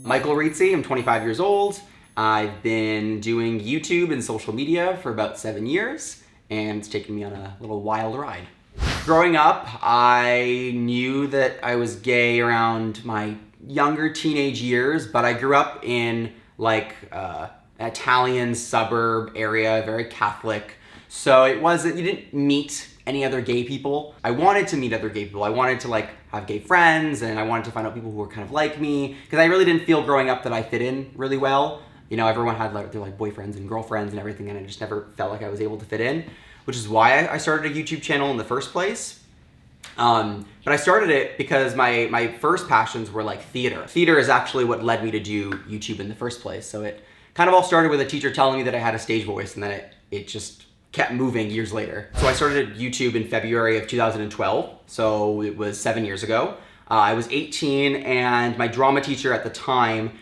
Michael Rizzi, I'm 25 years old. I've been doing YouTube and social media for about 7 years, and it's taken me on a little wild ride. Growing up, I knew that I was gay around my younger teenage years, but I grew up in like an Italian suburb area, very Catholic. So you didn't meet any other gay people. I wanted to meet other gay people. I wanted to like have gay friends, and I wanted to find out people who were kind of like me, because I really didn't feel growing up that I fit in really well. You know, everyone had their boyfriends and girlfriends and everything, and I just never felt like I was able to fit in, which is why I started a YouTube channel in the first place. But I started it because my first passions were like theater. Theater is actually what led me to do YouTube in the first place. So it kind of all started with a teacher telling me that I had a stage voice, and then it just kept moving years later. So I started YouTube in February of 2012, so it was 7 years ago. I was 18, and my drama teacher at the time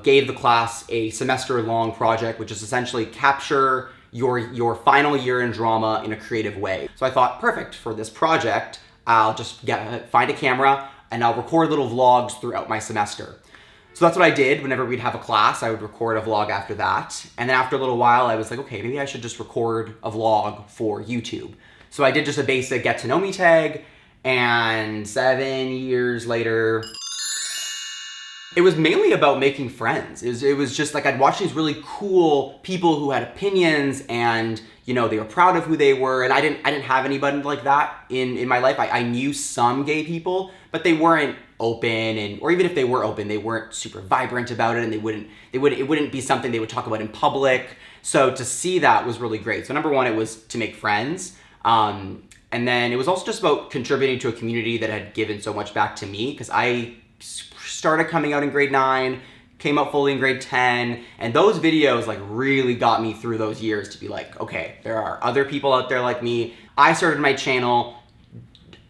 gave the class a semester-long project, which is essentially capture your final year in drama in a creative way. So I thought, perfect, for this project, I'll just find a camera and I'll record little vlogs throughout my semester. So that's what I did. Whenever we'd have a class, I would record a vlog after that. And then after a little while, I was like, okay, maybe I should just record a vlog for YouTube. So I did just a basic get to know me tag, and 7 years later, it was mainly about making friends. It was just like I'd watch these really cool people who had opinions, and you know, they were proud of who they were, and I didn't have anybody like that in my life. I knew some gay people, but they weren't open, or even if they were open, they weren't super vibrant about it, and it wouldn't be something they would talk about in public. So to see that was really great. So number one, it was to make friends. And then it was also just about contributing to a community that had given so much back to me, because I started coming out in grade 9, came out fully in grade 10, and those videos like really got me through those years to be like, okay, there are other people out there like me. I started my channel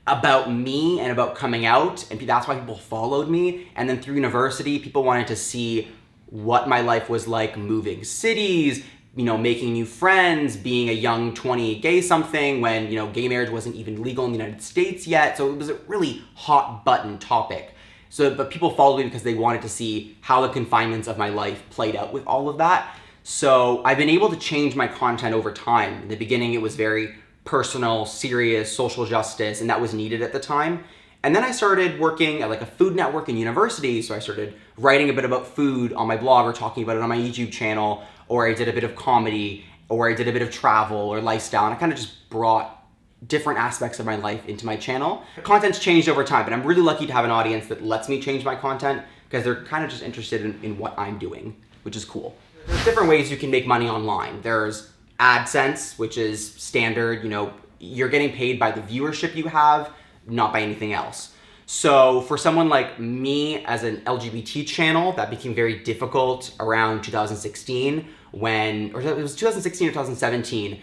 about me and about coming out, and that's why people followed me. And then through university, people wanted to see what my life was like moving cities, you know, making new friends, being a young 20 gay something when, you know, gay marriage wasn't even legal in the United States yet. So it was a really hot button topic. But people followed me because they wanted to see how the confinements of my life played out with all of that. So I've been able to change my content over time. In the beginning, it was very personal, serious, social justice, and that was needed at the time. And then I started working at like a food network in university, so I started writing a bit about food on my blog, or talking about it on my YouTube channel, or I did a bit of comedy, or I did a bit of travel or lifestyle, and I kind of just brought different aspects of my life into my channel. Content's changed over time, but I'm really lucky to have an audience that lets me change my content, because they're kind of just interested in what I'm doing, which is cool. There's different ways you can make money online. There's AdSense, which is standard, you know, you're getting paid by the viewership you have, not by anything else. So for someone like me as an LGBT channel, that became very difficult around 2016 or it was 2016 or 2017.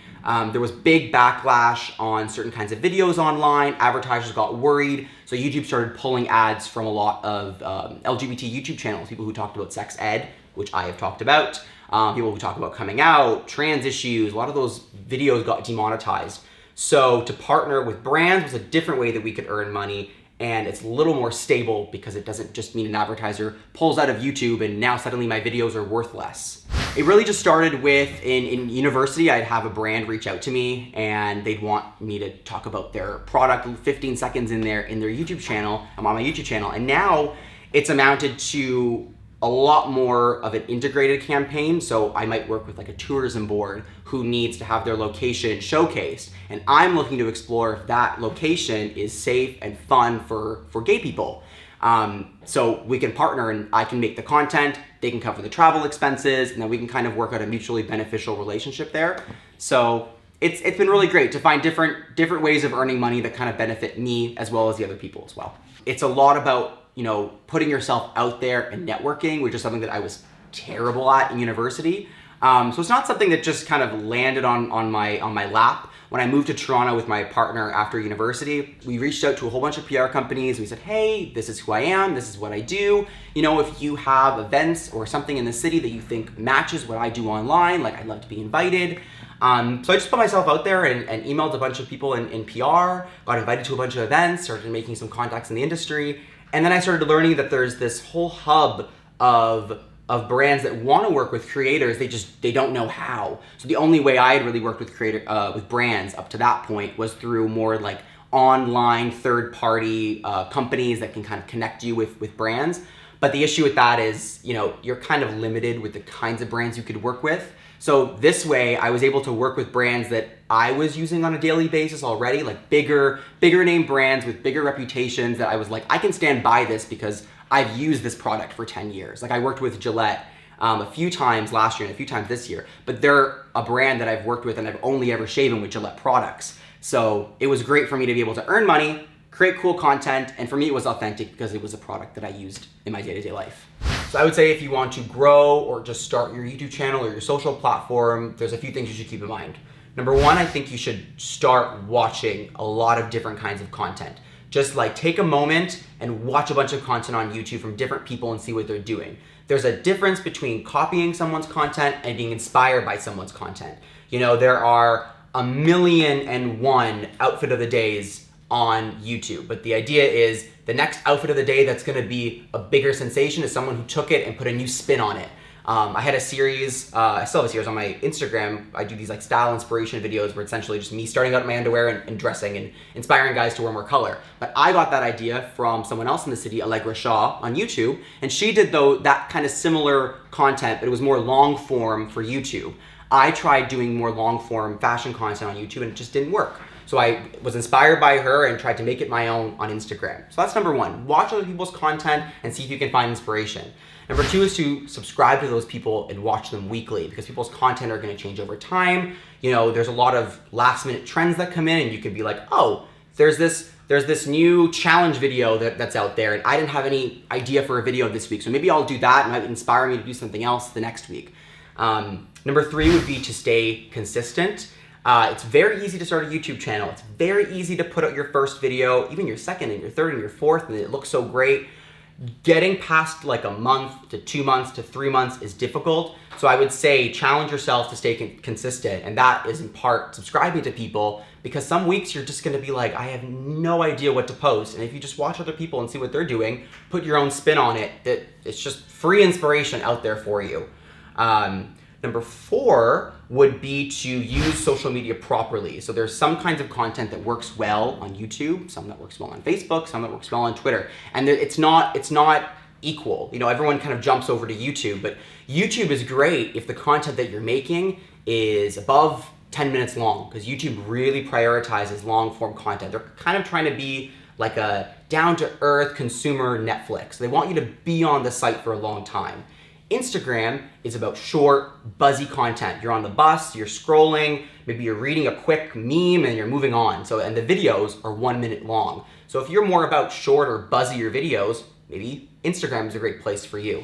There was big backlash on certain kinds of videos online. Advertisers got worried. So YouTube started pulling ads from a lot of LGBT YouTube channels, people who talked about sex ed, which I have talked about, people who talk about coming out, trans issues. A lot of those videos got demonetized. So to partner with brands was a different way that we could earn money, and it's a little more stable because it doesn't just mean an advertiser pulls out of YouTube and now suddenly my videos are worth less. It really just started with, in university, I'd have a brand reach out to me and they'd want me to talk about their product 15 seconds in their YouTube channel. I'm on my YouTube channel, and now it's amounted to a lot more of an integrated campaign. So I might work with like a tourism board who needs to have their location showcased, and I'm looking to explore if that location is safe and fun for gay people. So we can partner, and I can make the content, they can cover the travel expenses, and then we can kind of work out a mutually beneficial relationship there. So it's been really great to find different ways of earning money that kind of benefit me as well as the other people as well. It's a lot about, you know, putting yourself out there and networking, which is something that I was terrible at in university. So it's not something that just kind of landed on my lap. When I moved to Toronto with my partner after university, we reached out to a whole bunch of PR companies. We said, hey, this is who I am, this is what I do. You know, if you have events or something in the city that you think matches what I do online, like I'd love to be invited. So I just put myself out there and emailed a bunch of people in PR, got invited to a bunch of events, started making some contacts in the industry. And then I started learning that there's this whole hub of brands that want to work with creators. They don't know how. So the only way I had really worked with with brands up to that point was through more like online third-party companies that can kind of connect you with brands. But the issue with that is, you're kind of limited with the kinds of brands you could work with. So this way, I was able to work with brands that I was using on a daily basis already, like bigger name brands with bigger reputations that I was like, I can stand by this because I've used this product for 10 years. Like I worked with Gillette a few times last year and a few times this year, but they're a brand that I've worked with and I've only ever shaven with Gillette products. So it was great for me to be able to earn money, create cool content, and for me it was authentic because it was a product that I used in my day-to-day life. So I would say if you want to grow or just start your YouTube channel or your social platform, there's a few things you should keep in mind. Number one, I think you should start watching a lot of different kinds of content. Just like take a moment and watch a bunch of content on YouTube from different people and see what they're doing. There's a difference between copying someone's content and being inspired by someone's content. There are 1,000,001 outfit of the days on YouTube, but the idea is the next outfit of the day that's going to be a bigger sensation is someone who took it and put a new spin on it. I had a series, I still have a series on my Instagram. I do these like style inspiration videos where it's essentially just me starting out in my underwear and dressing and inspiring guys to wear more color. But I got that idea from someone else in the city, Allegra Shaw, on YouTube, and she did that kind of similar content, but it was more long form for YouTube. I tried doing more long form fashion content on YouTube and it just didn't work. So I was inspired by her and tried to make it my own on Instagram. So that's number one. Watch other people's content and see if you can find inspiration. Number two is to subscribe to those people and watch them weekly because people's content are going to change over time. There's a lot of last minute trends that come in and you could be like, oh, there's this new challenge video that's out there and I didn't have any idea for a video this week. So maybe I'll do that and it might inspire me to do something else the next week. Number three would be to stay consistent. It's very easy to start a YouTube channel. It's very easy to put out your first video, even your second and your third and your fourth, and it looks so great. Getting past like a month to 2 months to 3 months is difficult. So I would say challenge yourself to stay consistent. And that is in part subscribing to people because some weeks you're just going to be like, I have no idea what to post. And if you just watch other people and see what they're doing, put your own spin on it, that it's just free inspiration out there for you. Number four would be to use social media properly. So there's some kinds of content that works well on YouTube, some that works well on Facebook, some that works well on Twitter. And it's not equal. Everyone kind of jumps over to YouTube, but YouTube is great if the content that you're making is above 10 minutes long because YouTube really prioritizes long form content. They're kind of trying to be like a down-to-earth consumer Netflix. They want you to be on the site for a long time. Instagram is about short, buzzy content. You're on the bus, you're scrolling, maybe you're reading a quick meme and you're moving on. And the videos are 1 minute long. So if you're more about short or buzzier videos, maybe Instagram is a great place for you.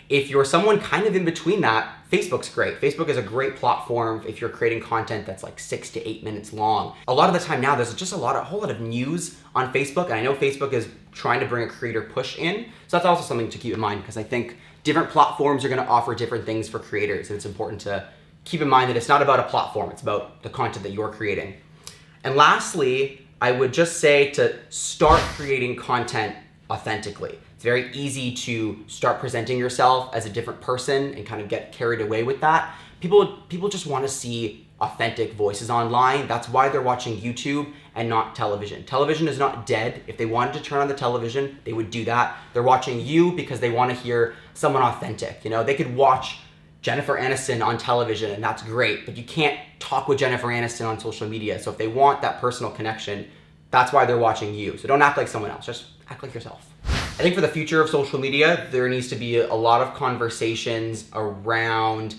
If you're someone kind of in between that, Facebook's great. Facebook is a great platform if you're creating content that's like 6 to 8 minutes long. A lot of the time now, there's just a whole lot of news on Facebook, and I know Facebook is trying to bring a creator push in. So that's also something to keep in mind because I think different platforms are going to offer different things for creators, and it's important to keep in mind that it's not about a platform, it's about the content that you're creating. And lastly, I would just say to start creating content authentically. It's very easy to start presenting yourself as a different person and kind of get carried away with that. People just want to see authentic voices online. That's why they're watching YouTube and not television. Television is not dead. If they wanted to turn on the television, they would do that. They're watching you because they want to hear someone authentic. They could watch Jennifer Aniston on television and that's great, but you can't talk with Jennifer Aniston on social media. So if they want that personal connection, that's why they're watching you. So don't act like someone else, just act like yourself. I think for the future of social media, there needs to be a lot of conversations around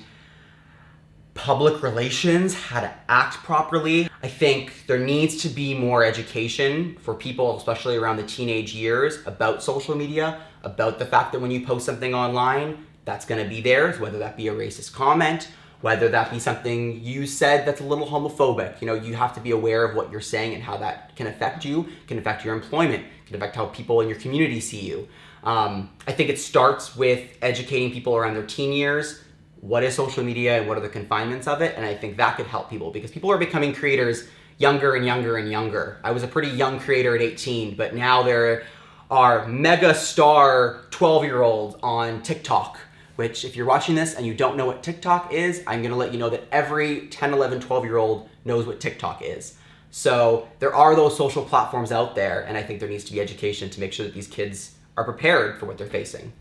public relations, how to act properly. I think there needs to be more education for people, especially around the teenage years, about social media, about the fact that when you post something online, that's going to be there, whether that be a racist comment, whether that be something you said that's a little homophobic. You have to be aware of what you're saying and how that can affect you, can affect your employment, can affect how people in your community see you. I think it starts with educating people around their teen years. What is social media and what are the confinements of it? And I think that could help people because people are becoming creators younger and younger and younger. I was a pretty young creator at 18, but now there are mega star 12-year-olds on TikTok, which if you're watching this and you don't know what TikTok is, I'm gonna let you know that every 10, 11, 12-year-old knows what TikTok is. So there are those social platforms out there, and I think there needs to be education to make sure that these kids are prepared for what they're facing.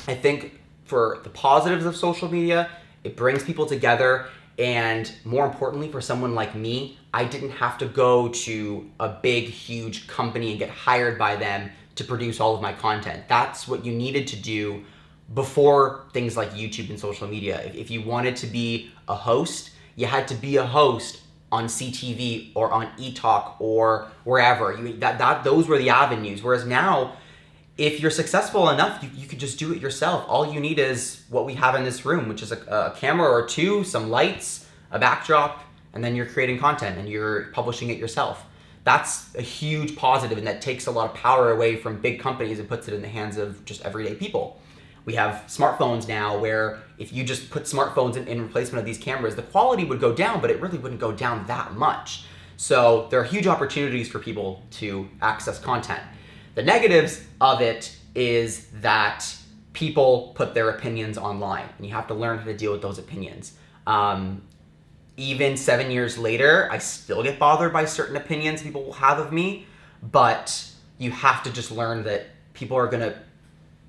I think for the positives of social media, it brings people together, and more importantly, for someone like me, I didn't have to go to a big, huge company and get hired by them to produce all of my content. That's what you needed to do before things like YouTube and social media. If you wanted to be a host, you had to be a host on CTV or on eTalk or wherever. Those were the avenues. Whereas now, if you're successful enough, you could just do it yourself. All you need is what we have in this room, which is a camera or two, some lights, a backdrop, and then you're creating content and you're publishing it yourself. That's a huge positive, and that takes a lot of power away from big companies and puts it in the hands of just everyday people. We have smartphones now where if you just put smartphones in replacement of these cameras, the quality would go down, but it really wouldn't go down that much. So there are huge opportunities for people to access content. The negatives of it is that people put their opinions online, and you have to learn how to deal with those opinions. Even 7 years later, I still get bothered by certain opinions people will have of me, but you have to just learn that people are gonna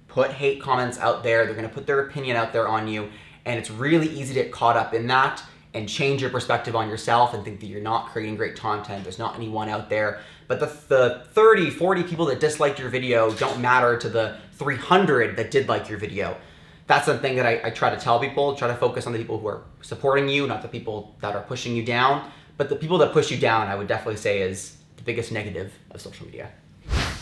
put hate comments out there, they're gonna put their opinion out there on you, and it's really easy to get caught up in that and change your perspective on yourself and think that you're not creating great content, there's not anyone out there. But the 30, 40 people that disliked your video don't matter to the 300 that did like your video. That's something that I try to tell people, try to focus on the people who are supporting you, not the people that are pushing you down. But the people that push you down, I would definitely say is the biggest negative of social media.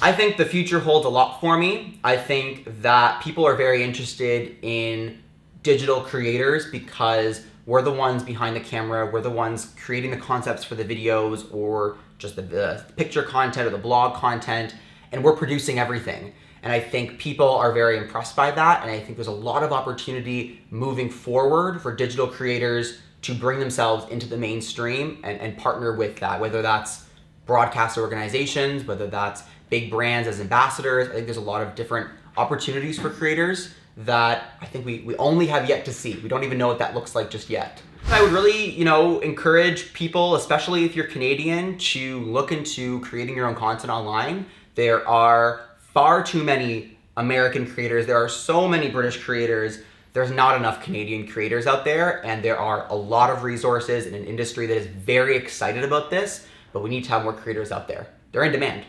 I think the future holds a lot for me. I think that people are very interested in digital creators because we're the ones behind the camera, we're the ones creating the concepts for the videos or just the picture content or the blog content, and we're producing everything. And I think people are very impressed by that, and I think there's a lot of opportunity moving forward for digital creators to bring themselves into the mainstream and partner with that, whether that's broadcast organizations, whether that's big brands as ambassadors. I think there's a lot of different opportunities for creators that I think we only have yet to see. We don't even know what that looks like just yet. I would really, encourage people, especially if you're Canadian, to look into creating your own content online. There are far too many American creators. There are so many British creators. There's not enough Canadian creators out there, and there are a lot of resources in an industry that is very excited about this, but we need to have more creators out there. They're in demand.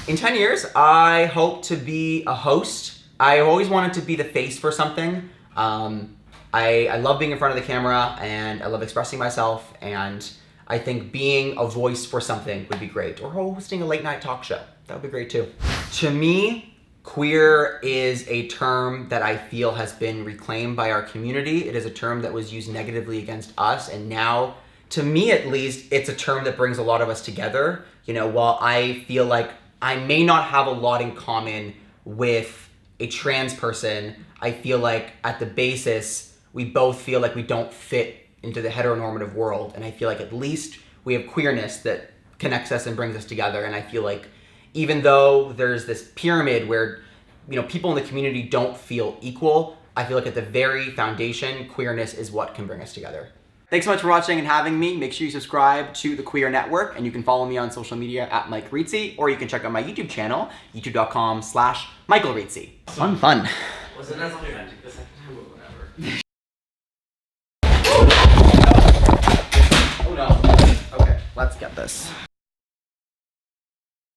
In 10 years, I hope to be a host. I always wanted to be the face for something. I love being in front of the camera, and I love expressing myself, and I think being a voice for something would be great, or hosting a late night talk show. That would be great too. To me, queer is a term that I feel has been reclaimed by our community. It is a term that was used negatively against us, and now, to me at least, it's a term that brings a lot of us together. While I feel like I may not have a lot in common with a trans person, I feel like at the basis, we both feel like we don't fit into the heteronormative world, and I feel like at least we have queerness that connects us and brings us together, and I feel like even though there's this pyramid where people in the community don't feel equal, I feel like at the very foundation, queerness is what can bring us together. Thanks so much for watching and having me. Make sure you subscribe to The Queer Network, and you can follow me on social media at Mike Rizzi, or you can check out my YouTube channel, youtube.com/Michael Rizzi. Fun. Wasn't as authentic the second time or whatever. Oh no. Okay, let's get this.